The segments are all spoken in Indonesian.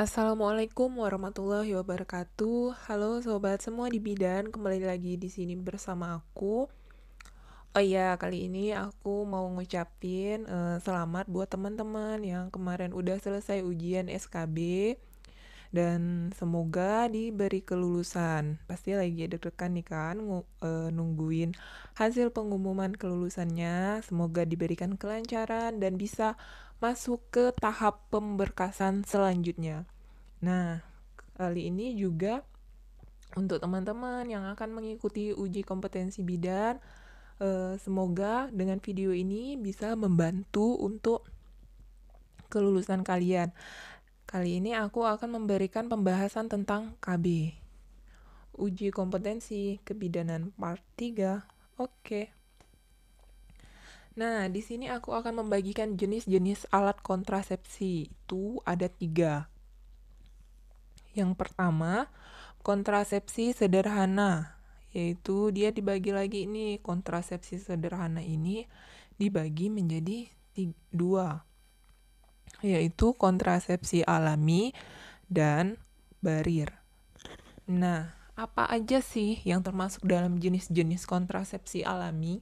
Assalamualaikum warahmatullahi wabarakatuh. Halo sobat semua di bidan, kembali lagi di sini bersama aku. Oh iya, kali ini aku mau ngucapin selamat buat teman-teman yang kemarin udah selesai ujian SKB dan semoga diberi kelulusan. Pasti lagi deg-degan nih kan nungguin hasil pengumuman kelulusannya. Semoga diberikan kelancaran dan bisa masuk ke tahap pemberkasan selanjutnya. Nah, kali ini juga untuk teman-teman yang akan mengikuti uji kompetensi bidan, semoga dengan video ini bisa membantu untuk kelulusan kalian. Kali ini aku akan memberikan pembahasan tentang KB. Uji kompetensi kebidanan part 3. Oke. Nah, di sini aku akan membagikan jenis-jenis alat kontrasepsi. Itu ada 3. Yang pertama, kontrasepsi sederhana, yaitu dia dibagi lagi nih, kontrasepsi sederhana ini dibagi menjadi 2, yaitu kontrasepsi alami dan barir. Nah, apa aja sih yang termasuk dalam jenis-jenis kontrasepsi alami?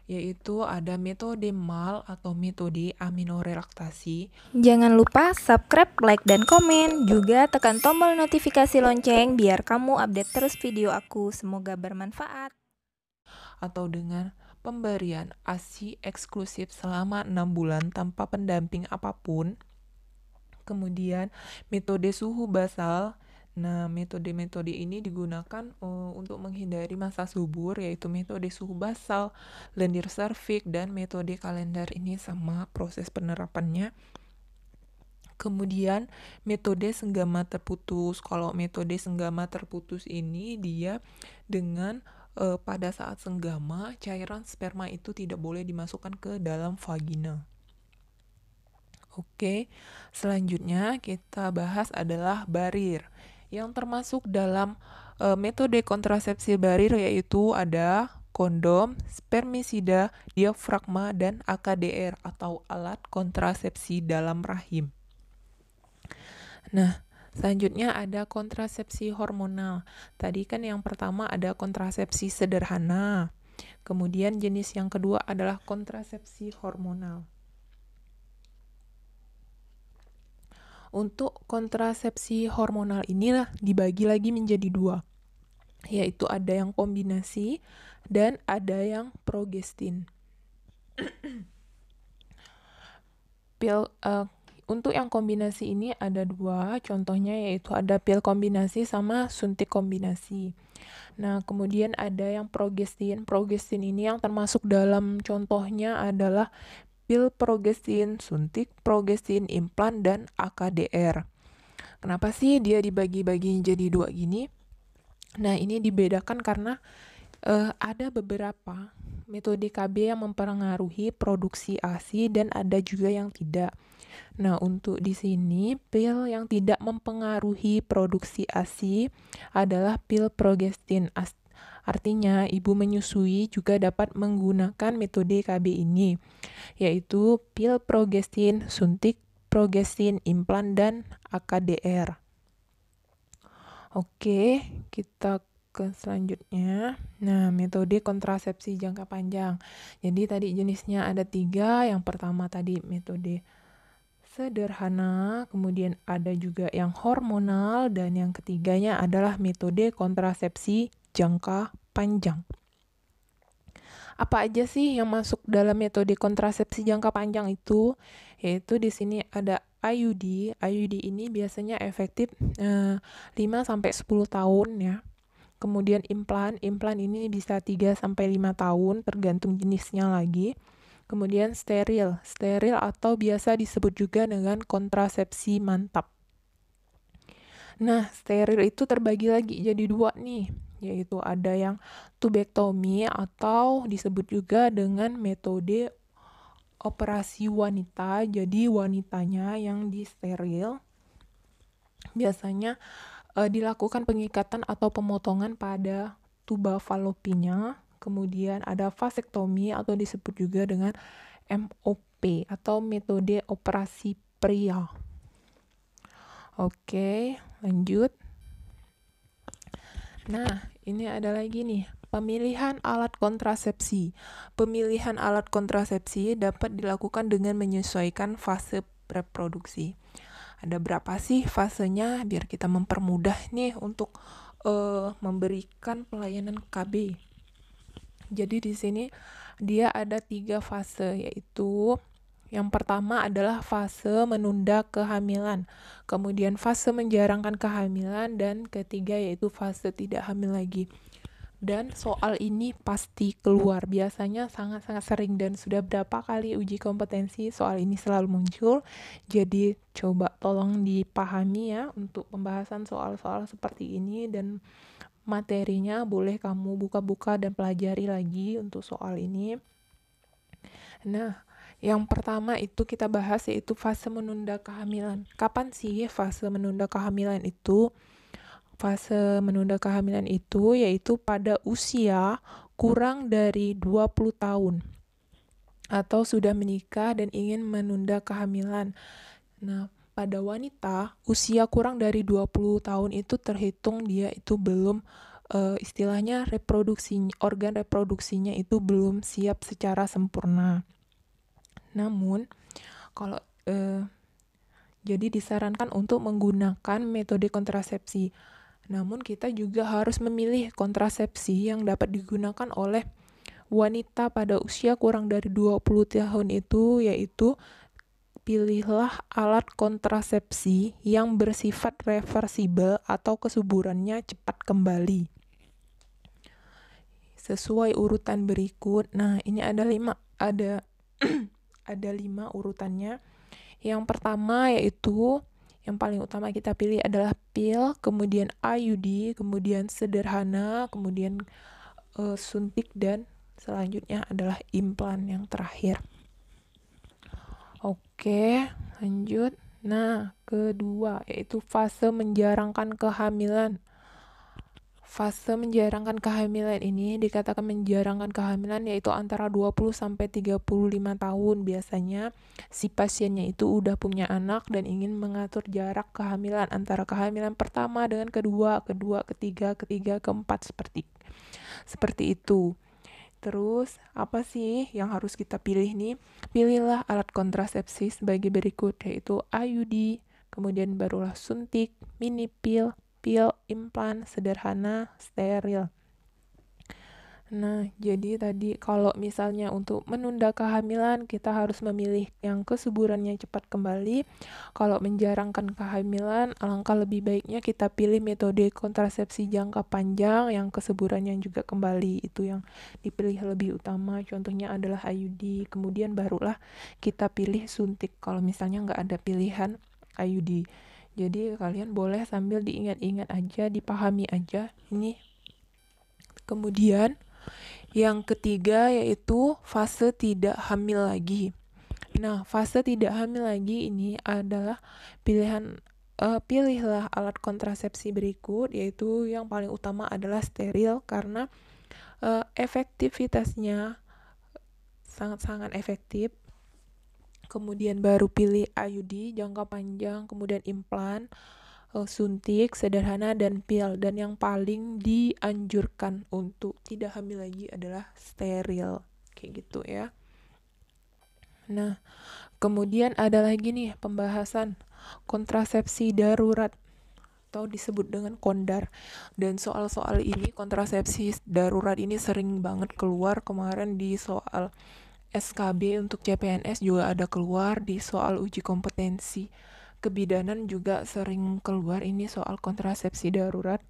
Yaitu ada metode MAL atau metode aminorelaksasi. Jangan lupa subscribe, like, dan komen. Juga tekan tombol notifikasi lonceng biar kamu update terus video aku. Semoga bermanfaat. Atau dengan pemberian ASI eksklusif selama 6 bulan tanpa pendamping apapun. Kemudian metode suhu basal. Nah, metode-metode ini digunakan untuk menghindari masa subur, yaitu metode suhu basal, lendir serviks, dan metode kalender. Ini sama proses penerapannya. Kemudian metode senggama terputus. Kalau metode senggama terputus ini dia dengan pada saat senggama cairan sperma itu tidak boleh dimasukkan ke dalam vagina. Oke, selanjutnya kita bahas adalah barir. Yang termasuk dalam metode kontrasepsi barir yaitu ada kondom, spermisida, diafragma, dan AKDR atau alat kontrasepsi dalam rahim. Nah, selanjutnya ada kontrasepsi hormonal. Tadi kan yang pertama ada kontrasepsi sederhana. Kemudian jenis yang kedua adalah kontrasepsi hormonal. Untuk kontrasepsi hormonal inilah dibagi lagi menjadi 2, yaitu ada yang kombinasi dan ada yang progestin. Untuk yang kombinasi ini ada 2 contohnya, yaitu ada pil kombinasi sama suntik kombinasi. Nah, kemudian ada yang progestin. Progestin ini yang termasuk dalam contohnya adalah pil progestin, suntik progestin, implan, dan AKDR. Kenapa sih dia dibagi-bagi jadi 2 gini? Nah, ini dibedakan karena ada beberapa metode KB yang mempengaruhi produksi ASI dan ada juga yang tidak. Nah, untuk di sini pil yang tidak mempengaruhi produksi ASI adalah pil progestin. Artinya, ibu menyusui juga dapat menggunakan metode KB ini, yaitu pil progestin, suntik progestin, implan, dan AKDR. Oke, kita ke selanjutnya. Nah, metode kontrasepsi jangka panjang. Jadi tadi jenisnya ada 3. Yang pertama tadi metode sederhana, kemudian ada juga yang hormonal, dan yang ketiganya adalah metode kontrasepsi jangka panjang. Apa aja sih yang masuk dalam metode kontrasepsi jangka panjang itu? Yaitu di sini ada IUD. IUD ini biasanya efektif 5-10 tahun ya. Kemudian implan ini bisa 3-5 tahun tergantung jenisnya lagi. Kemudian steril atau biasa disebut juga dengan kontrasepsi mantap. Nah, steril itu terbagi lagi jadi 2 nih, yaitu ada yang tubektomi atau disebut juga dengan metode operasi wanita. Jadi wanitanya yang disteril biasanya dilakukan pengikatan atau pemotongan pada tuba falopinya. Kemudian ada vasektomi atau disebut juga dengan MOP atau metode operasi pria. Oke, lanjut. Nah, ini ada lagi nih, pemilihan alat kontrasepsi. Pemilihan alat kontrasepsi dapat dilakukan dengan menyesuaikan fase reproduksi. Ada berapa sih fasenya biar kita mempermudah nih untuk memberikan pelayanan KB. Jadi di sini dia ada 3 fase, yaitu yang pertama adalah fase menunda kehamilan, kemudian fase menjarangkan kehamilan, dan ketiga yaitu fase tidak hamil lagi. Dan soal ini pasti keluar, biasanya sangat-sangat sering, dan sudah berapa kali uji kompetensi soal ini selalu muncul. Jadi coba tolong dipahami ya untuk pembahasan soal-soal seperti ini, dan materinya boleh kamu buka-buka dan pelajari lagi untuk soal ini. Nah, yang pertama itu kita bahas yaitu fase menunda kehamilan. Kapan sih fase menunda kehamilan itu? Fase menunda kehamilan itu yaitu pada usia kurang dari 20 tahun atau sudah menikah dan ingin menunda kehamilan. Nah, pada wanita usia kurang dari 20 tahun itu terhitung dia itu belum istilahnya organ reproduksinya itu belum siap secara sempurna. Namun, kalau jadi disarankan untuk menggunakan metode kontrasepsi. Namun kita juga harus memilih kontrasepsi yang dapat digunakan oleh wanita pada usia kurang dari 20 tahun itu, yaitu pilihlah alat kontrasepsi yang bersifat reversibel atau kesuburannya cepat kembali. Sesuai urutan berikut. Nah, ini ada 5 urutannya. Yang pertama yaitu yang paling utama kita pilih adalah pil, kemudian IUD, kemudian sederhana, kemudian suntik, dan selanjutnya adalah implan yang terakhir. Oke, lanjut. Nah, kedua yaitu fase menjarangkan kehamilan. Fase menjarangkan kehamilan ini dikatakan menjarangkan kehamilan yaitu antara 20 sampai 35 tahun. Biasanya si pasiennya itu udah punya anak dan ingin mengatur jarak kehamilan antara kehamilan pertama dengan kedua, ketiga, keempat, seperti itu. Terus, apa sih yang harus kita pilih nih? Pilihlah alat kontrasepsi sebagai berikut, yaitu IUD, kemudian barulah suntik, mini pil, implan, sederhana, steril. Nah, jadi tadi kalau misalnya untuk menunda kehamilan, kita harus memilih yang kesuburannya cepat kembali. Kalau menjarangkan kehamilan, alangkah lebih baiknya kita pilih metode kontrasepsi jangka panjang yang kesuburannya juga kembali. Itu yang dipilih lebih utama, contohnya adalah IUD. Kemudian barulah kita pilih suntik kalau misalnya nggak ada pilihan IUD. Jadi kalian boleh sambil diingat-ingat aja, dipahami aja ini. Kemudian yang ketiga yaitu fase tidak hamil lagi. Nah, fase tidak hamil lagi ini adalah pilihlah alat kontrasepsi berikut, yaitu yang paling utama adalah steril karena efektivitasnya sangat-sangat efektif. Kemudian baru pilih IUD jangka panjang, kemudian implan, suntik, sederhana, dan pil. Dan yang paling dianjurkan untuk tidak hamil lagi adalah steril, kayak gitu ya. Nah, kemudian ada lagi nih pembahasan kontrasepsi darurat atau disebut dengan kondar. Dan soal-soal ini, kontrasepsi darurat ini sering banget keluar. Kemarin di soal SKB untuk CPNS juga ada keluar, di soal uji kompetensi kebidanan juga sering keluar ini soal kontrasepsi darurat,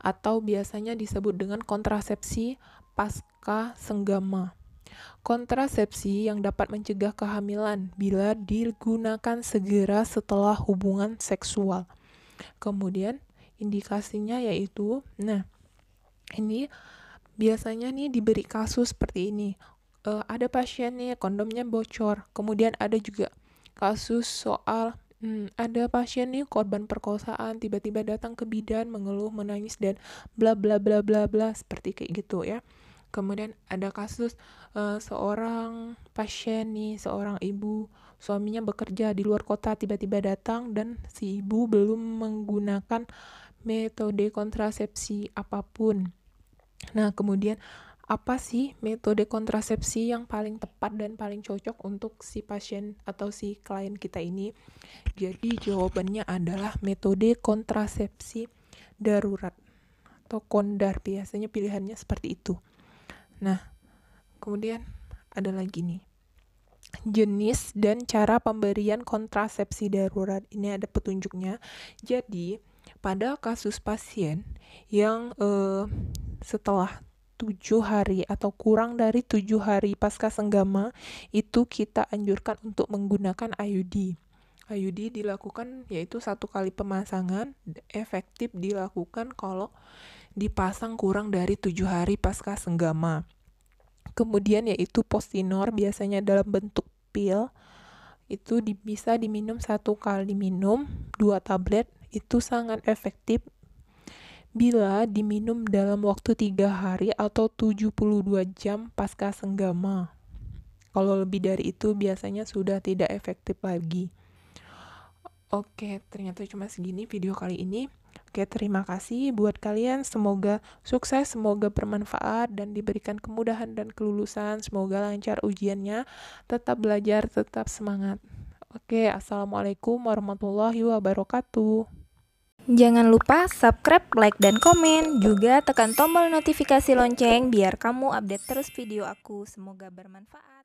atau biasanya disebut dengan kontrasepsi pasca senggama. Kontrasepsi yang dapat mencegah kehamilan bila digunakan segera setelah hubungan seksual. Kemudian indikasinya yaitu, nah ini biasanya nih diberi kasus seperti ini. Ada pasien nih kondomnya bocor, kemudian ada juga kasus soal ada pasien nih korban perkosaan tiba-tiba datang ke bidan mengeluh menangis dan bla bla bla bla bla seperti kayak gitu ya. Kemudian ada kasus seorang pasien nih, seorang ibu suaminya bekerja di luar kota, tiba-tiba datang dan si ibu belum menggunakan metode kontrasepsi apapun. Nah, kemudian apa sih metode kontrasepsi yang paling tepat dan paling cocok untuk si pasien atau si klien kita ini? Jadi jawabannya adalah metode kontrasepsi darurat atau kondar, biasanya pilihannya seperti itu. Nah, kemudian ada lagi nih, jenis dan cara pemberian kontrasepsi darurat. Ini ada petunjuknya. Jadi pada kasus pasien yang setelah 7 hari atau kurang dari 7 hari pasca senggama, itu kita anjurkan untuk menggunakan IUD. IUD dilakukan yaitu 1 kali pemasangan, efektif dilakukan kalau dipasang kurang dari 7 hari pasca senggama. Kemudian yaitu Postinor, biasanya dalam bentuk pil, itu bisa diminum 1 kali minum 2 tablet, itu sangat efektif bila diminum dalam waktu 3 hari atau 72 jam pasca senggama. Kalau lebih dari itu biasanya sudah tidak efektif lagi. Oke, ternyata cuma segini video kali ini. Oke, terima kasih buat kalian. Semoga sukses, semoga bermanfaat dan diberikan kemudahan dan kelulusan. Semoga lancar ujiannya. Tetap belajar, tetap semangat. Oke, assalamualaikum warahmatullahi wabarakatuh. Jangan lupa subscribe, like, dan komen. Juga tekan tombol notifikasi lonceng biar kamu update terus video aku. Semoga bermanfaat.